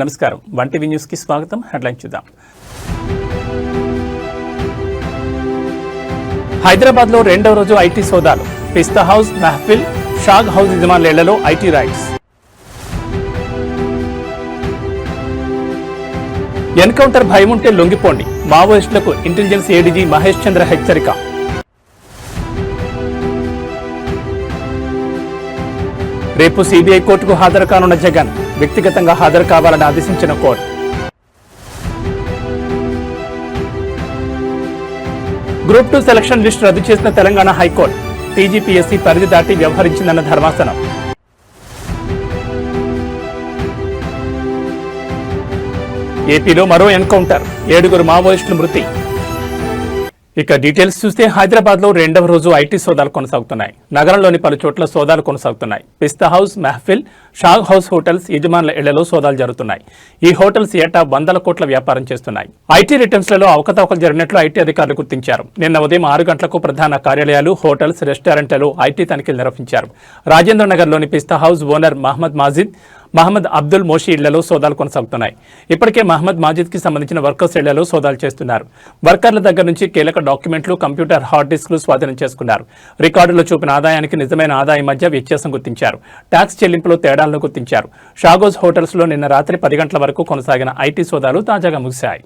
నమస్కారం, one TV న్యూస్కి స్వాగతం. హెడ్లైన్ చూద్దాం. హైదరాబాద్లో రెండవ రోజు ఐటీ సోదాలు. పిస్తా హౌస్, మెహఫిల్, షాగ్ హౌస్ యజమానుల ఇళ్లలో ఐటీ రైడ్స్. ఎన్కౌంటర్ భయం ఉంటే లొంగిపోండి, మావోయిస్టులకు ఇంటెలిజెన్స్ ఏడీజీ మహేష్ చంద్ర హెచ్చరిక. రేపు సిబిఐ కోర్టుకు హాజరు కానున్న జగన్, వ్యక్తిగతంగా హాజరు కావాలని ఆదేశించిన కోర్టు. గ్రూప్ 2 సెలక్షన్ లిస్టు రద్దు చేసిన తెలంగాణ హైకోర్టు. టీజీపీఎస్సీ పరిధి దాటి వ్యవహరించిందన్న ధర్మాసనం. ఏపీలో మరో ఎన్కౌంటర్, 7 మావోయిస్టుల మృతి. ఇక డీటెయిల్స్ చూస్తే హైదరాబాద్లో రెండవ రోజు ఐటీ సోదాలు కొనసాగుతున్నాయి. నగరంలోని పలు చోట్ల సోదాలు కొనసాగుతున్నాయి. పిస్తా హౌస్, మెహఫిల్, షాగ్ హౌస్ హోటల్స్ యజమానుల ఇళ్లలో సోదాలు జరుగుతున్నాయి. ఈ హోటల్స్ ఏటా 100 కోట్ల వ్యాపారం చేస్తున్నాయి. ఐటీ రిటర్న్స్లలో అవకతవకలు జరిగినట్లు ఐటీ అధికారులు గుర్తించారు. నిన్న ఉదయం 6 గంటలకు ప్రధాన కార్యాలయాలు, హోటల్స్, రెస్టారెంట్లలో ఐటీ తనిఖీలు నిర్వహించారు. రాజేంద్ర నగర్లోని పిస్తా హౌస్ ఓనర్ మహమ్మద్ అబ్దుల్ మోషి ఇళ్లలో సోదాలు కొనసాగుతున్నాయి. ఇప్పటికే మహమ్మద్ మాజిద్కి సంబంధించిన వర్కర్స్ ఇళ్లలో సోదాలు చేస్తున్నారు. వర్కర్ల దగ్గర నుంచి కీలక డాక్యుమెంట్లు, కంప్యూటర్, హార్డ్ డిస్క్లు స్వాధీనం చేసుకున్నారు. రికార్డులో చూపిన ఆదాయానికి నిజమైన ఆదాయం మధ్య వ్యత్యాసం గుర్తించారు. ట్యాక్స్ చెల్లింపులో తేడాలను గుర్తించారు. షాగోస్ హోటల్స్లో నిన్న రాత్రి 10 గంటల వరకు కొనసాగిన ఐటీ సోదాలు తాజాగా ముగిశాయి.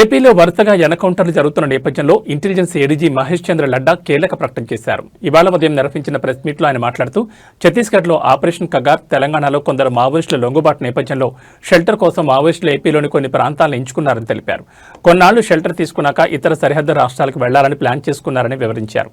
ఏపీలో వరుసగా ఎన్కౌంటర్లు జరుగుతున్న నేపథ్యంలో ఇంటెలిజెన్స్ ఏడీజీ మహేష్ చంద్ర లడ్డా కీలక ప్రకటన చేశారు. ఇవాళ ఉదయం నిర్వహించిన ప్రెస్ మీట్లో ఆయన మాట్లాడుతూ, ఛత్తీస్గఢ్లో ఆపరేషన్ కగార్, తెలంగాణలో కొందరు మావోయిస్టుల లొంగుబాటు నేపథ్యంలో షెల్టర్ కోసం మావోయిస్టులు ఏపీలోని కొన్ని ప్రాంతాలను ఎంచుకున్నారని తెలిపారు. కొన్నాళ్లు షెల్టర్ తీసుకున్నాక ఇతర సరిహద్దు రాష్ట్రాలకు వెళ్లాలని ప్లాన్ చేసుకున్నారని వివరించారు.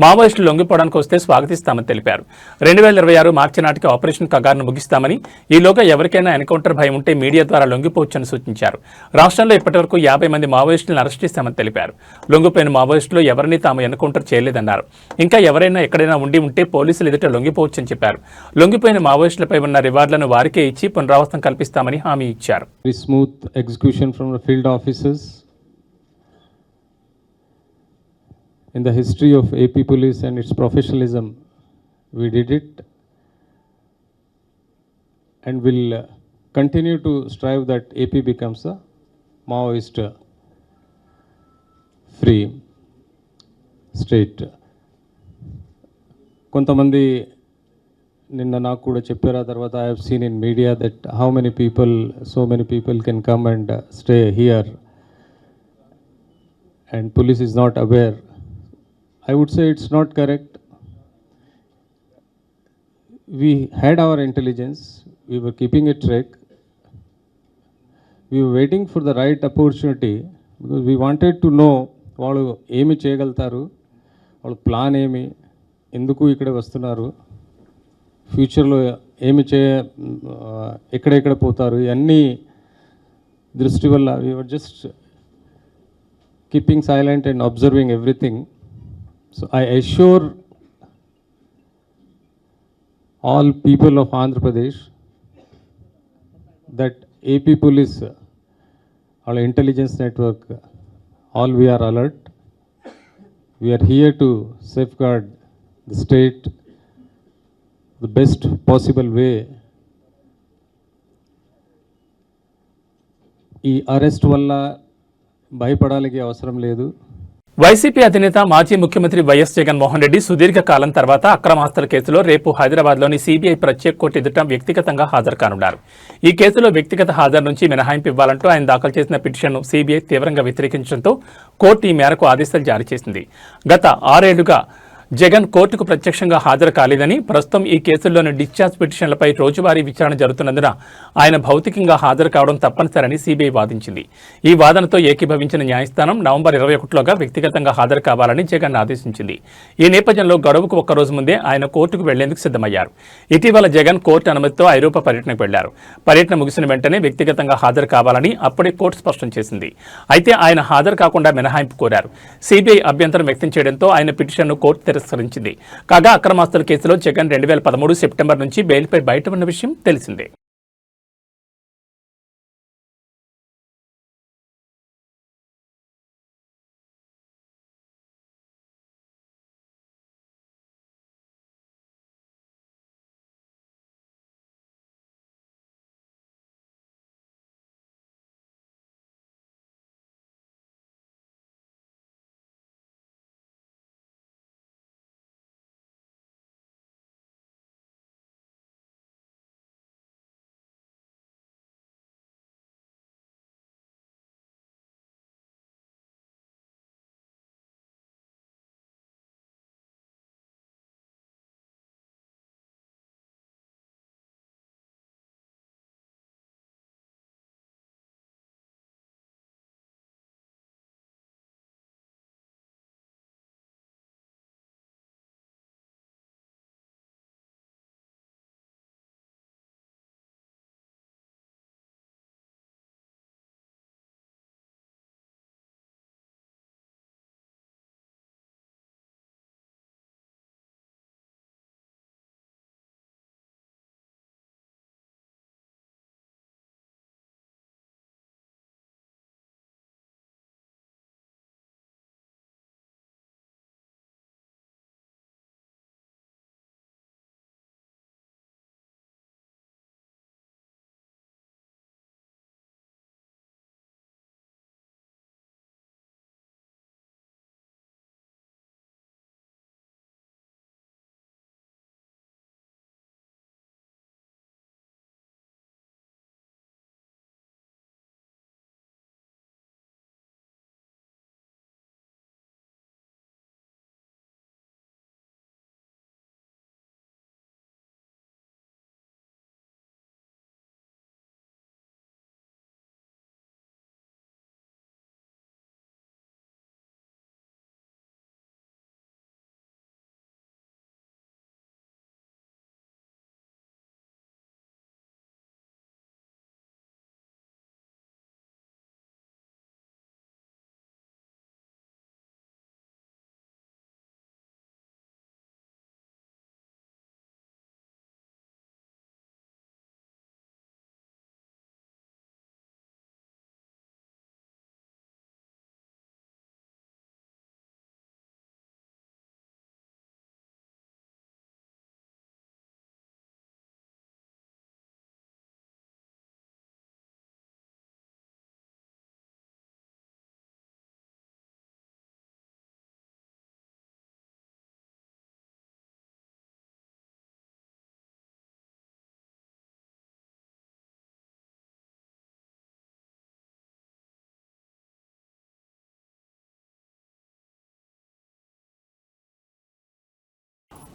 మావోయిస్టులు లొంగిపోవడానికి వస్తే స్వాగతిస్తామని తెలిపారు. 2026 మార్చి నాటికి ఆపరేషన్ కగార్ను ముగిస్తామని, ఈలోగా ఎవరికైనా ఎన్కౌంటర్ భయం ఉంటే మీడియా ద్వారా లొంగిపోవచ్చని సూచించారు. రాష్ట్రంలో ఇప్పటివరకు 50 మంది మావోయిస్టులను అరెస్ట్ చేశామని తెలిపారు. లొంగిపోయిన మావోయిస్టులు ఎవరిని తాము ఎన్కౌంటర్ చేయలేదన్నారు. ఇంకా ఎవరైనా ఎక్కడైనా ఉంటే పోలీసులు ఎదుట లొంగిపోవచ్చని చెప్పారు. లొంగిపోయిన మావోయిస్టులపై ఉన్న రివార్డులను వారికే ఇచ్చి పునరావాసం కల్పిస్తామని హామీ ఇచ్చారు. Smooth execution from the field officers in the history of AP police and it's professionalism we did it and will continue to strive that AP becomes a Maoist free state. కొంతమంది నిన్న నాకు కూడా చెప్పారు. ఆ తర్వాత I have seen in media that how many people, so many people can come and stay here and police is not aware. I would say it's not correct. We had our intelligence, we were keeping a track, we were waiting for the right opportunity because we wanted to know వాళ్ళు ఏమి చేయగలుగుతారు, వాళ్ళ plan ఏమి, ఎందుకు ఇక్కడ వస్తున్నారు, ఫ్యూచర్లో ఏమి ఎక్కడెక్కడ పోతారు, ఇవన్నీ దృష్టి వల్ల we were just keeping silent and observing everything. So I assure all people of Andhra Pradesh that AP police, our intelligence network, all we are alert. We are here to safeguard the state the best possible way. ఈ arrest వల్ల భయపడాలికి అవసరం లేదు. YCP అధినేత మాజీ ముఖ్యమంత్రి YS Jaganmohan Reddy సుదీర్ఘ కాలం తర్వాత అక్రమాస్తుల కేసులో రేపు హైదరాబాద్లోని సీబీఐ ప్రత్యేక కోర్టు ఎదుట వ్యక్తిగతంగా హాజరు కానున్నారు. ఈ కేసులో వ్యక్తిగత హాజరు నుంచి మినహాయింపు ఇవ్వాలంటూ ఆయన దాఖలు చేసిన పిటిషన్ను సీబీఐ తీవ్రంగా వ్యతిరేకించడంతో కోర్టు ఈ మేరకు ఆదేశాలు జారీ చేసింది. గత 6 ఏళ్లుగా జగన్ కోర్టుకు ప్రత్యక్షంగా హాజరు కాలేదని, ప్రస్తుతం ఈ కేసుల్లోని డిశ్చార్జ్ పిటిషన్లపై రోజువారీ విచారణ జరుగుతున్నందున ఆయన భౌతికంగా హాజరు కావడం తప్పనిసరని సీబీఐ వాదించింది. ఈ వాదనతో ఏకీభవించిన న్యాయస్థానం నవంబర్ 21లోగా వ్యక్తిగతంగా హాజరు కావాలని జగన్ ఆదేశించింది. ఈ నేపథ్యంలో గడువుకు ఒక్కరోజు ముందే ఆయన కోర్టుకు వెళ్లేందుకు సిద్ధమయ్యారు. ఇటీవల జగన్ కోర్టు అనుమతితో ఐరోపా పర్యటనకు వెళ్లారు. పర్యటన ముగిసిన వెంటనే వ్యక్తిగతంగా హాజరు కావాలని అప్పుడే కోర్టు స్పష్టం చేసింది. అయితే ఆయన హాజరు కాకుండా మినహాయింపు కోరారు. సీబీఐ అభ్యంతరం వ్యక్తం చేయడంతో ఆయన పిటిషన్ను కోర్టు తిరస్కరించింది. కాగా అక్రమాస్తుల కేసులో జగన్ 2013 సెప్టెంబర్ నుంచి బెయిల్పై బయట ఉన్న విషయం తెలిసిందే.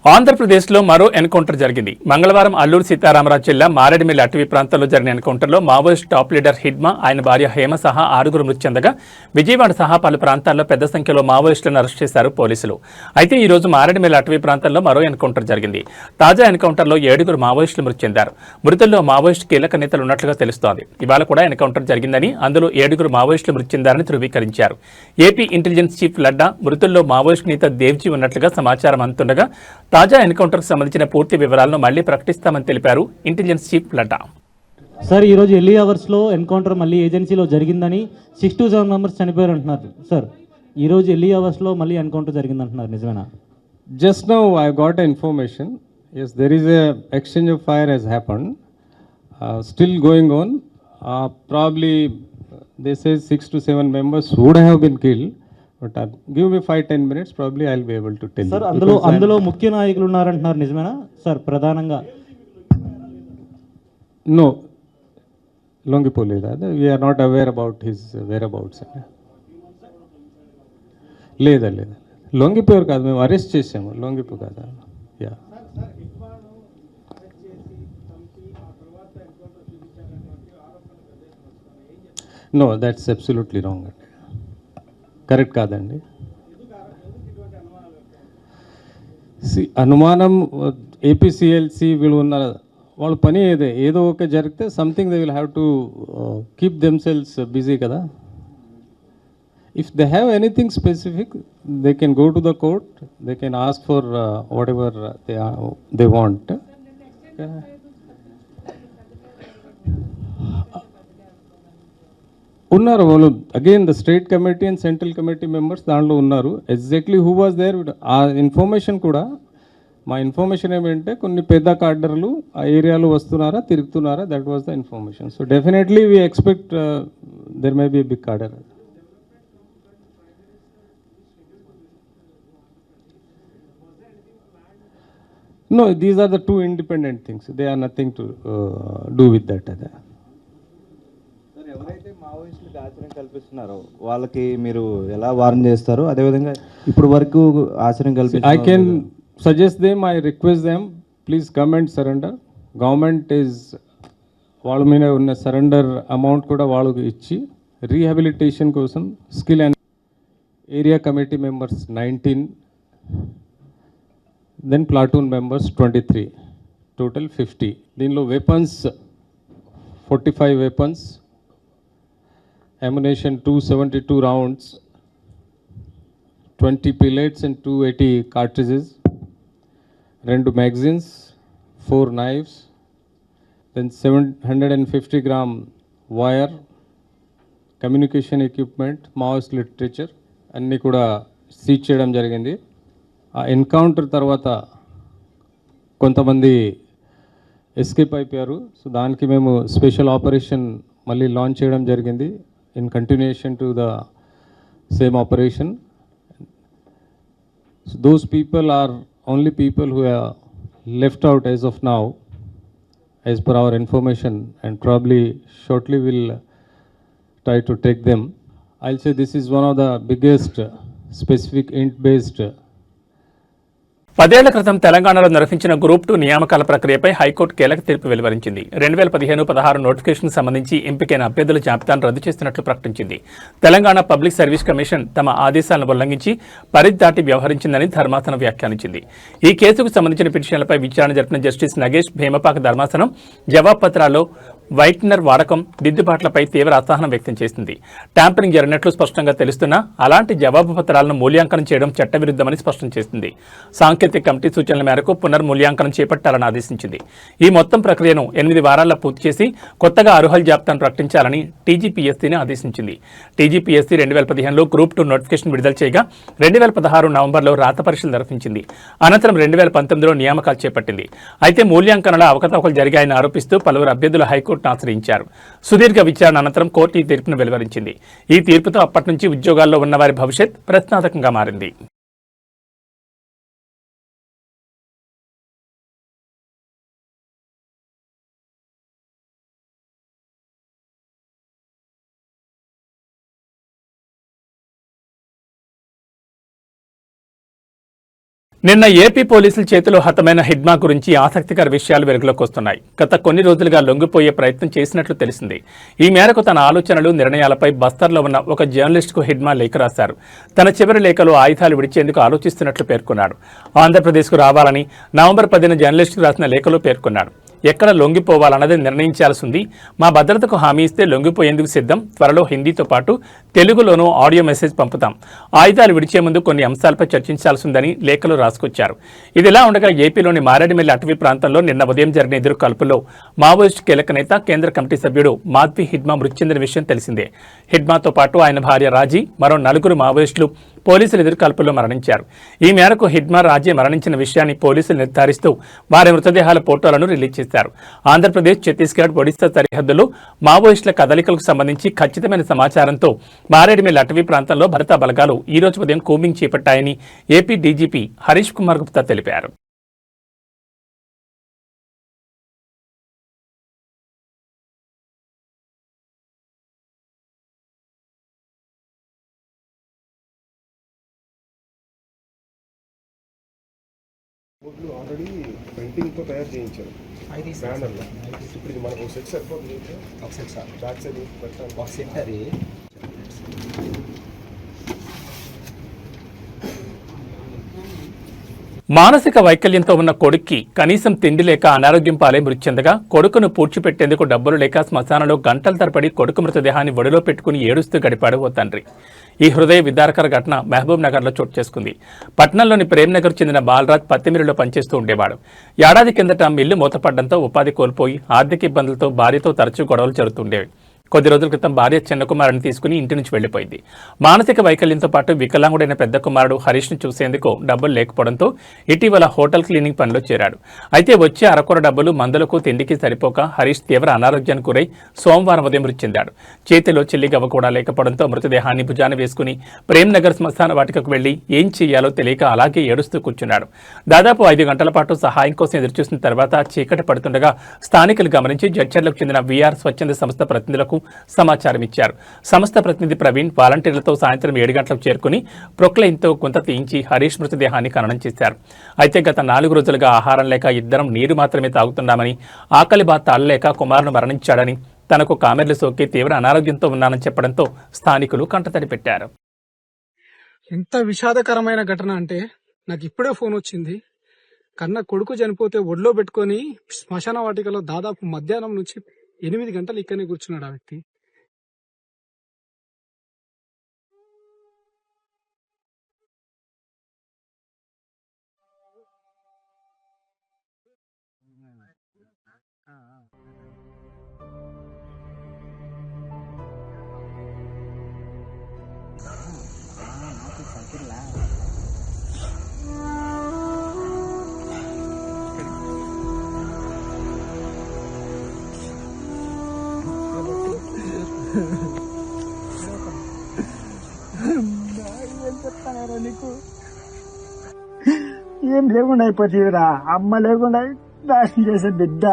ఆంధ్రప్రదేశ్లో మరో ఎన్కౌంటర్ జరిగింది. మంగళవారం అల్లూరు సీతారామరాజు జిల్లా మారేడుమిల్లి అటవీ ప్రాంతంలో జరిగిన ఎన్కౌంటర్లో మావోయిస్ట్ టాప్ లీడర్ హిడ్మా, ఆయన భార్య హేమ సహా 6గురు మృతి చెందగా విజయవాడ సహా పలు ప్రాంతాల్లో పెద్ద సంఖ్యలో మావోయిస్టులను అరెస్ట్ చేశారు పోలీసులు. అయితే ఈ రోజు మారేడుమిల్లి అటవీ ప్రాంతంలో మరో ఎన్కౌంటర్ జరిగింది. తాజా ఎన్కౌంటర్లో 7గురు మావోయిస్టులు మృతి చెందారు. మృతుల్లో మావోయిస్ట్ కీలక నేతలు ఉన్నట్లుగా తెలుస్తోంది. ఇవాళ కూడా ఎన్కౌంటర్ జరిగిందని, అందులో 7గురు మావోయిస్టులు మృతి చెందారని ధృవీకరించారు. ఏపీ ఇంటెలిజెన్స్ చీఫ్ లడ్డా మృతుల్లో మావోయిస్ట్ నేత దేవ్జీ ఉన్నట్లుగా సమాచారం అందుతుండగా తాజా ఎన్కౌంటర్కు సంబంధించిన పూర్తి వివరాలను మళ్లీ ప్రకటిస్తామని తెలిపారు ఇంటెలిజెన్స్ చీఫ్ లడ్డా. సార్, ఈరోజు ఎర్లీ అవర్స్లో ఎన్కౌంటర్ మళ్ళీ ఏజెన్సీలో జరిగిందని 6 to 7 మెంబర్స్ చనిపోయారు అంటున్నారు. సార్, ఈరోజు ఎర్లీ అవర్స్లో మళ్ళీ ఎన్కౌంటర్ జరిగిందంటున్నారు, నిజమేనా? Just now I got information. Yes, there is a exchange of fire has happened. Still going on. Probably they say 6 to 7 members would have been killed, But give me 5-10 minutes, probably I'll be able to tell sir you. అందులో ముఖ్య నాయకులు ఉన్నారంటున్నారు నిజమేనా sir? ప్రధానంగా No, Longipoli, we are not aware about his whereabouts. లేదా లొంగిపోయారు కాదు, మేము arrest చేసాము. లొంగిపో కాదా? Yeah, no, that's absolutely wrong అండి, కరెక్ట్ కాదండి. అనుమానం ఏపీసీఎల్సీ వీళ్ళు ఉన్న వాళ్ళ పని ఏదో ఒక జరిగితే something they will have to keep themselves busy కదా. If they have anything specific, they can go to the court, they can ask for whatever they want. ఉన్నారు వాళ్ళు, again the state committee and central committee members దాంట్లో ఉన్నారు. Exactly who was there ఆ information కూడా, మా information ఏమంటే కొన్ని పెద్ద కార్డర్లు ఆ ఏరియాలో వస్తున్నారా, తిరుగుతున్నారా, that was the information. So definitely we expect there may be a big cadre. No, these are the two independent things. They are nothing to do with that. ఎవరైతే మావోయిస్టులకు ఆశ్రయం కల్పిస్తున్నారో వాళ్ళకి మీరు ఎలా వార్న్ చేస్తారో అదేవిధంగా ఇప్పుడు వరకు ఆశ్రయం I can suggest them, I request them, please come and surrender. Government is వాళ్ళ మీద ఉన్న సరెండర్ అమౌంట్ కూడా వాళ్ళకి ఇచ్చి రీహాబిలిటేషన్ కోసం skill and area committee members 19, then platoon members 23, total 50. దీనిలో weapons 45 weapons, ammunition 272 rounds, 20 pellets and 280 cartridges, 2 magazines, 4 knives, then 750 gram wire, communication equipment, Maoist literature అన్నీ కూడా సీజ్ చేయడం జరిగింది. ఆ ఎన్కౌంటర్ తర్వాత కొంతమంది ఎస్కేప్ అయిపోయారు. సో దానికి మేము స్పెషల్ ఆపరేషన్ మళ్ళీ లాంచ్ చేయడం జరిగింది in continuation to the same operation. So those people are only people who are left out as of now as per our information, and probably shortly will try to take them. I'll say this is one of the biggest specific intel based. 10 ఏళ్ల క్రితం తెలంగాణలో నిర్వహించిన group 2 నియామకాల ప్రక్రియపై high court కీలక తీర్పు వెలువరించింది. 2015-16 notification సంబంధించి ఎంపికైన అభ్యర్థుల జాబితాను రద్దు చేస్తున్నట్లు ప్రకటించింది. తెలంగాణ పబ్లిక్ సర్వీస్ కమిషన్ తమ ఆదేశాలను ఉల్లంఘించి పరిధి దాటి వ్యవహరించిందని ధర్మాసనం వ్యాఖ్యానించింది. ఈ కేసుకు సంబంధించిన పిటిషన్లపై విచారణ జరిపిన జస్టిస్ నగేష్ భీమపాక ధర్మాసనం జవాబు పత్రాల్లో వైట్నర్ వాడకం, దిద్దుబాట్లపై తీవ్ర అసహనం వ్యక్తం చేసింది. ట్యాంపరింగ్ జరిగినట్లు స్పష్టంగా తెలుస్తున్నా అలాంటి జవాబు పత్రాలను మూల్యాంకనం చేయడం చట్టవిరుద్ధమని స్పష్టం చేసింది. సాంకేతిక కమిటీ సూచనల మేరకు పునర్మూల్యాంకనం చేపట్టాలని ఆదేశించింది. ఈ మొత్తం ప్రక్రియను 8 వారాల్లో పూర్తి చేసి కొత్తగా అర్హుల జాబితాను ప్రకటించాలని టీజీపీఎస్సీని ఆదేశించింది. టీజీపీఎస్సీ 2015లో గ్రూప్ 2 నోటిఫికేషన్ విడుదల చేయగా 2016 నవంబర్లో రాత పరీక్షలు నిర్వహించింది. అనంతరం 2019లో నియామకాలు చేపట్టింది. అయితే మూల్యాంకనంలో అవకతవకలు జరిగాయని ఆరోపిస్తూ పలువురు అభ్యర్థులు హైకోర్టు ఆశ్రయించారు. సుదీర్ఘ విచారణ అనంతరం కోర్టు ఈ తీర్పును వెలువరించింది. ఈ తీర్పుతో అప్పటి నుంచి ఉద్యోగాల్లో ఉన్నవారి భవిష్యత్ ప్రశ్నార్థకంగా మారింది. నిన్న ఏపీ పోలీసుల చేతిలో హతమైన హిడ్మా గురించి ఆసక్తికర విషయాలు వెలుగులోకి వస్తున్నాయి. గత కొన్ని రోజులుగా లొంగిపోయే ప్రయత్నం చేసినట్లు తెలిసింది. ఈ మేరకు తన ఆలోచనలు, నిర్ణయాలపై బస్తర్లో ఉన్న ఒక జర్నలిస్టుకు హిడ్మా లేఖ రాశారు. తన చివరి లేఖలో ఆయుధాలు విడిచేందుకు ఆలోచిస్తున్నట్లు పేర్కొన్నాడు. ఆంధ్రప్రదేశ్కు రావాలని నవంబర్ 10న జర్నలిస్టుకు రాసిన లేఖలో పేర్కొన్నాడు. ఎక్కడ లొంగిపోవాలన్నది నిర్ణయించాల్సి ఉంది. మా భద్రతకు హామీ ఇస్తే లొంగిపోయేందుకు సిద్ధం. త్వరలో హిందీతో పాటు తెలుగులోనూ ఆడియో మెసేజ్ పంపుతాం. ఆయుధాలు విడిచే ముందు కొన్ని అంశాలపై చర్చించాల్సి ఉందని లేఖలో రాసుకొచ్చారు. ఇదిలా ఉండగా ఏపీలోని మారేడుమిల్లి అటవీ ప్రాంతంలో నిన్న ఉదయం జరిగిన ఎదురు కాల్పుల్లో మావోయిస్టు కీలక నేత, కేంద్ర కమిటీ సభ్యుడు మాధవి హిడ్మా మృతి చెందిన విషయం తెలిసిందే. హిడ్మాతో పాటు ఆయన భార్య రాజీ, మరో 4 మావోయిస్టులు పోలీసులు ఎదురుకాల్పుల్లో మరణించారు. ఈ మేరకు హిడ్మా రాజే మరణించిన విషయాన్ని పోలీసులు నిర్ధారిస్తూ వారి మృతదేహాల ఫోటోలను రిలీజ్ చేశారు. ఆంధ్రప్రదేశ్, ఛత్తీస్గఢ్, ఒడిశా సరిహద్దులో మావోయిస్టుల కదలికలకు సంబంధించి ఖచ్చితమైన సమాచారంతో మారేడుమిల్లి అటవీ ప్రాంతంలో భద్రతా బలగాలు ఈ రోజు ఉదయం కూంబింగ్ చేపట్టాయని ఏపీ డీజీపీ హరీష్ కుమార్ గుప్తా తెలిపారు. బోర్డులు ఆల్రెడీ ప్రింటింగ్తో తయారు చేయించారు బ్యానర్లో. ఇప్పుడు ఇది మనకు సెట్ సరిపోతుంది. ఒక సెట్ సార్ బ్యాక్ సైడ్ పెట్టాలి. ఒక సెట్ అది మానసిక వైకల్యంతో ఉన్న కొడుక్కి కనీసం తిండి లేక అనారోగ్యం పాలై మృతి చెందగా కొడుకును పూడ్చిపెట్టేందుకు డబ్బులు లేక శ్మశానంలో గంటల తరబడి కొడుకు మృతదేహాన్ని ఒడిలో పెట్టుకుని ఏడుస్తూ గడిపాడు ఓ తండ్రి. ఈ హృదయ విదారకర ఘటన మహబూబ్ నగర్లో చోటు చేసుకుంది. పట్నంలోని ప్రేమ్నగర్ చెందిన బాలరాజ్ పత్తిమిల్లులో పనిచేస్తూ ఉండేవాడు. ఏడాది కిందట మిల్లు మూతపడడంతో ఉపాధి కోల్పోయి ఆర్థిక ఇబ్బందులతో భార్యతో తరచూ గొడవలు జరుగుతుండేవి. కొద్ది రోజుల క్రితం భార్య చిన్న కుమారుని తీసుకుని ఇంటి నుంచి వెళ్లిపోయింది. మానసిక వైకల్యంతో పాటు వికలాంగుడైన పెద్ద కుమారుడు హరీష్ను చూసేందుకు డబ్బులు లేకపోవడంతో ఇటీవల హోటల్ క్లీనింగ్ పనిలో చేరాడు. అయితే వచ్చే అరకొర డబ్బులు మందులకు తిండికి సరిపోక హరీష్ తీవ్ర అనారోగ్యానికి గురై సోమవారం ఉదయం మృతి చెందాడు. చేతిలో చెల్లిగవ్వ కూడా లేకపోవడంతో మృతదేహాన్ని భుజాన వేసుకుని ప్రేమ్నగర్ శ్మశాన వాటికకు వెళ్లి ఏం చేయాలో తెలియక అలాగే ఏడుస్తూ కూర్చున్నాడు. దాదాపు 5 గంటల పాటు సహాయం కోసం ఎదురుచూసిన తర్వాత చీకటి పడుతుండగా స్థానికులు గమనించి జడ్చర్లకు చెందిన వీఆర్ స్వచ్ఛంద సంస్థ ప్రతినిధులకు సమాచారం ఇచ్చారు. సంస్థ ప్రతినిధి ప్రవీణ్ వాలంటీర్లతో సాయంత్రం 7 గంటలకు చేరుకుని ప్రొక్లైన్తో గుంత తీయించి హరీష్ మృతదేహాన్ని ఖననం చేశారు. అయితే గత 4 రోజులుగా ఆహారం లేక ఇద్దరం నీరు మాత్రమే తాగుతున్నామని, ఆకలి బాధ తాళలేక కుమారుడు మరణించాడని, తనకు కామెర్లు సోకి తీవ్ర అనారోగ్యంతో ఉన్నానని చెప్పడంతో స్థానికులు కంటతడి పెట్టారు. ఎంత విషాదకరమైన ఘటన అంటే నాకు ఇప్పుడే ఫోన్ వచ్చింది. కన్న కొడుకు చనిపోతే ఒడిలో పెట్టుకొని శ్మశాన వాటికలో దాదాపు మధ్యాహ్నం నుంచి 8 గంటలు ఇక్కడనే కూర్చున్నాడు ఆ వ్యక్తి. నీకు ఏం లేకుండా అయిపోతుందిరా. అమ్మ లేకుండా నాశనం చేసే బిడ్డ.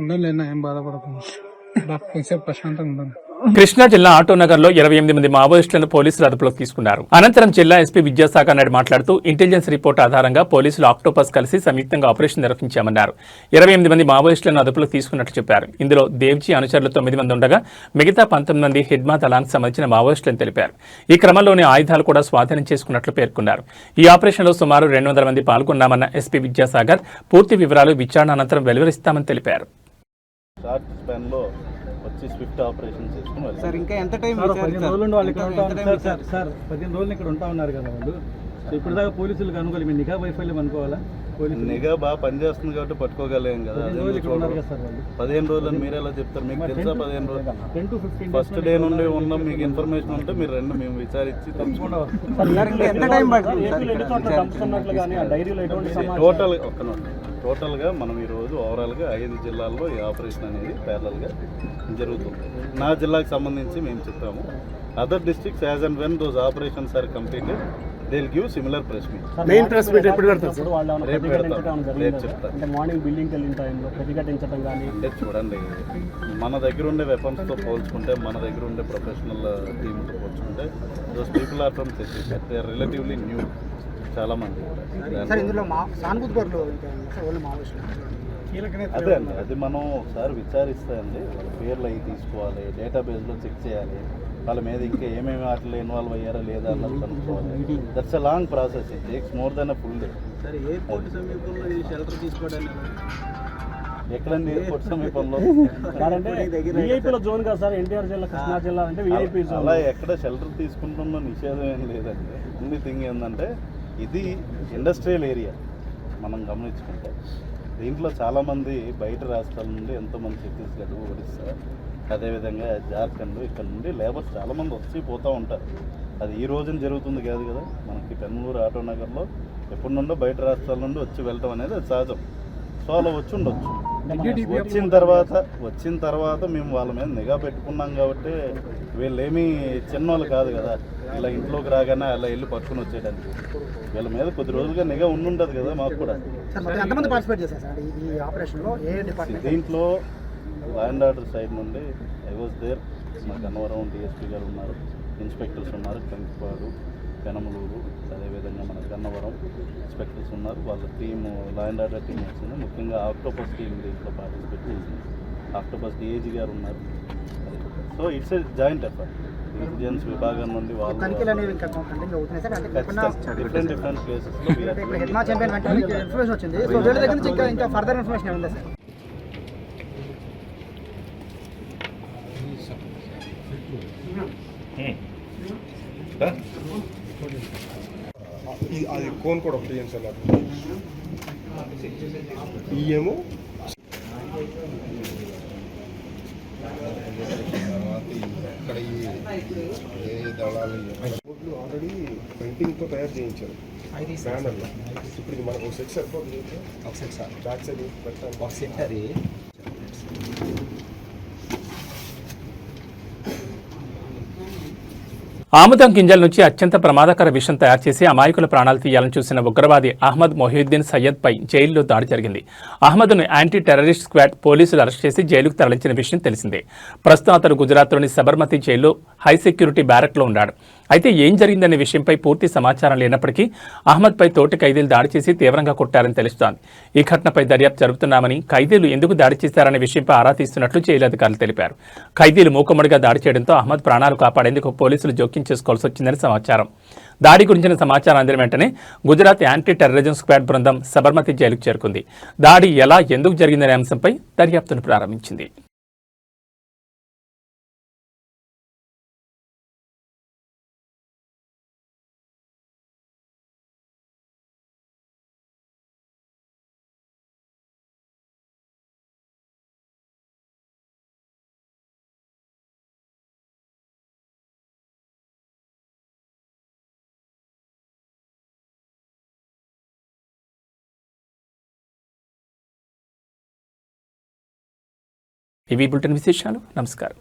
ఉండలేనా, ఏం బాధపడకుండా కొంచెంసేపు ప్రశాంతంగా ఉండాలి. కృష్ణా జిల్లా ఆటోనగర్లో 28 మంది మావోయిస్టులను పోలీసులు అదుపులోకి తీసుకున్నారు. అనంతరం జిల్లా ఎస్పీ విద్యాసాగర్ నాయుడు మాట్లాడుతూ ఇంటెలిజెన్స్ రిపోర్ట్ ఆధారంగా పోలీసులు ఆక్టోపస్ కలిసి సంయుక్తంగా ఆపరేషన్ నిర్వహించామన్నారు. 28 మంది మావోయిస్టులను అదుపులోకి తీసుకున్నట్లు చెప్పారు. ఇందులో దేవ్జీ అనుచరులు 9 మంది ఉండగా మిగతా 19 మంది హిడ్మా దళానికి సంబంధించిన మావోయిస్టులను తెలిపారు. ఈ క్రమంలోనే ఆయుధాలు కూడా స్వాధీనం చేసుకున్నట్లు పేర్కొన్నారు. ఈ ఆపరేషన్లో సుమారు 200 మంది పాల్గొన్నామన్న ఎస్పీ విద్యాసాగర్ పూర్తి వివరాలు విచారణ అనంతరం వెలువరిస్తామని తెలిపారు. స్విఫ్ట్ ఆపరేషన్ చేసుకుని సార్ ఇంకా ఎంత టైం సార్ 15 రోజులు వాళ్ళు ఇక్కడ ఉంటా ఉన్నారు సార్. సార్ 15 రోజులు ఇక్కడ ఉంటా ఉన్నారు కదా వాళ్ళు. ఇప్పుడు దాకా పోలీసులకు అనుకోవాలి, మీరు నిఘా వైఫల్యం అనుకోవాలా? నిఘా బాగా పనిచేస్తుంది కాబట్టి పట్టుకోగలేం కదా. 15 రోజులు మీరు ఎలా చెప్తారు? మీకు తెలుసా 15 రోజులు ఫస్ట్ డే నుండి ఉన్న మీకు ఇన్ఫర్మేషన్ ఉంటే మీరు రండి, మేము విచారించి టోటల్గా మనం ఈరోజు ఓవరాల్గా 5 జిల్లాల్లో ఈ ఆపరేషన్ అనేది ప్యారలల్గా జరుగుతుంది. నా జిల్లాకు సంబంధించి మేము చెప్పాము. Other districts as and when those operations are completed they will give similar press meet. Main press meet ఎప్పుడు పెడతారు? రేపు పెడతాం. రేపు చెప్తాను. అంటే మార్నింగ్ బిల్డింగ్కి వెళ్ళిన టైంలో ప్రతిఘటించడం కానీ అంటే చూడండి, మన దగ్గర ఉండే వెపన్స్తో పోల్చుకుంటే, మన దగ్గర ఉండే ప్రొఫెషనల్ టీమ్తో పోల్చుకుంటే those people are from Chhattisgarh. They are relatively new చాలా మంది. అదే అండి, అది మనం ఒకసారి విచారిస్తే అండి పేర్లు అవి తీసుకోవాలి, డేటాబేస్లో చెక్ చేయాలి, వాళ్ళ మీద ఇంకా ఏమేమి వాటిలో ఇన్వాల్వ్ అయ్యారా లేదా అన్నది కనుక్కోవాలి. That's a long process. It takes more than a full day. Airport సమీపంలో ఈ షెల్టర్ తీసుకోవడానికి ఎక్కడండి? ఎయిర్పోర్ట్ సమీపంలో జోన్ కదా సార్, ఎన్టీఆర్ జిల్లా, కృష్ణా జిల్లా అంటే విఐపి జోన్. అలా ఎక్కడ షెల్టర్ తీసుకుంటున్న నిషేధం ఏం లేదండి. ఓన్లీ థింగ్ ఏంటంటే ఇది ఇండస్ట్రియల్ ఏరియా మనం గమనించుకుంటే దీంట్లో చాలామంది బయట రాష్ట్రాల నుండి ఎంతోమంది ఛత్తీస్గఢ్, ఒడిస్సా, అదేవిధంగా జార్ఖండ్ ఇక్కడ నుండి లేబర్స్ చాలామంది వచ్చి పోతూ ఉంటారు. అది ఈ రోజున జరుగుతుంది కాదు కదా, మనకి పెన్నూరు ఆటోనగర్లో ఎప్పటి నుండో బయట రాష్ట్రాల నుండి వచ్చి వెళ్ళటం అనేది అది సహజం. సో అలా వచ్చి ఉండొచ్చు. వచ్చిన తర్వాత మేము వాళ్ళ మీద నిఘా పెట్టుకున్నాం కాబట్టి వీళ్ళేమీ చిన్నోళ్ళు కాదు కదా, ఇలా ఇంట్లోకి రాగానే అలా వెళ్ళి పట్టుకుని వచ్చేయడానికి. వీళ్ళ మీద కొద్ది రోజులుగా నిఘా ఉండుంటుంది కదా మాకు కూడా. దీంట్లో లా అండ్ ఆర్డర్ సైడ్ నుండి ఐ వాజ్ దేర్. మా గన్నవరం డిఎస్పీ గారు ఉన్నారు, ఇన్స్పెక్టర్స్ ఉన్నారు, కంకిపాడు, పెనమలూరు, అదేవిధంగా మన గన్నవరం ఇన్స్పెక్టర్స్ ఉన్నారు. వాళ్ళ team law and order team వచ్చింది. ముఖ్యంగా ఆక్టోపస్ టీం దీంట్లో పార్టిసిపేట్ చేసింది. ఆక్టోపస్ డిఏజీ గారు ఉన్నారు. So it's a joint effort. Intelligence విభాగం నుండి వాళ్ళు డిఫరెంట్ ప్లేసెస్లో అది కోన్ కూడా ఒకటి చేయండి సార్ నాకు. ఇయేమో ఇక్కడ ఏ దళాలు ఆల్రెడీ ప్రింటింగ్తో తయారు చేయించారు బ్యానర్లో. ఇప్పుడు ఇది మనకు ఒక సెట్ సరిపోతుంది. ఒక సెట్ సార్ బ్యాక్ సైడ్ పెట్టాలి. ఒక సెట్ అది ఆముదం గింజల నుంచి అత్యంత ప్రమాదకర విషం తయారు చేసి అమాయకుల ప్రాణాలు తీయాలని చూసిన ఉగ్రవాది అహ్మద్ మొహియుద్దీన్ సయ్యద్ పై జైల్లో దాడి జరిగింది. అహ్మద్ను యాంటీ టెర్రరిస్ట్ స్క్వాడ్ పోలీసులు అరెస్ట్ చేసి జైలుకు తరలించిన విషయం తెలిసిందే. ప్రస్తుతం అతను గుజరాత్లోని సబర్మతి జైల్లో హై సెక్యూరిటీ బ్యారక్లో ఉన్నాడు. అయితే ఏం జరిగిందనే విషయంపై పూర్తి సమాచారం లేనప్పటికీ అహ్మద్పై తోటి ఖైదీలు దాడి చేసి తీవ్రంగా కొట్టారని తెలుస్తోంది. ఈ ఘటనపై దర్యాప్తు జరుపుతున్నామని, ఖైదీలు ఎందుకు దాడి చేశారనే విషయంపై ఆరా తీస్తున్నట్లు జైలు అధికారులు తెలిపారు. ఖైదీలు మూకుమ్మడిగా దాడి చేయడంతో అహ్మద్ ప్రాణాలు కాపాడేందుకు పోలీసులు జోక్యం చేసుకోవాల్సి వచ్చిందని సమాచారం. దాడి గురించిన సమాచారం అందిన వెంటనే గుజరాత్ యాంటీ టెర్రరిజం స్క్వాడ్ బృందం సబర్మతి జైలుకు చేరుకుంది. దాడి ఎలా, ఎందుకు జరిగిందనే అంశంపై దర్యాప్తును ప్రారంభించింది. ఇవి బులెటిన్ విశేషాలు. నమస్కారం.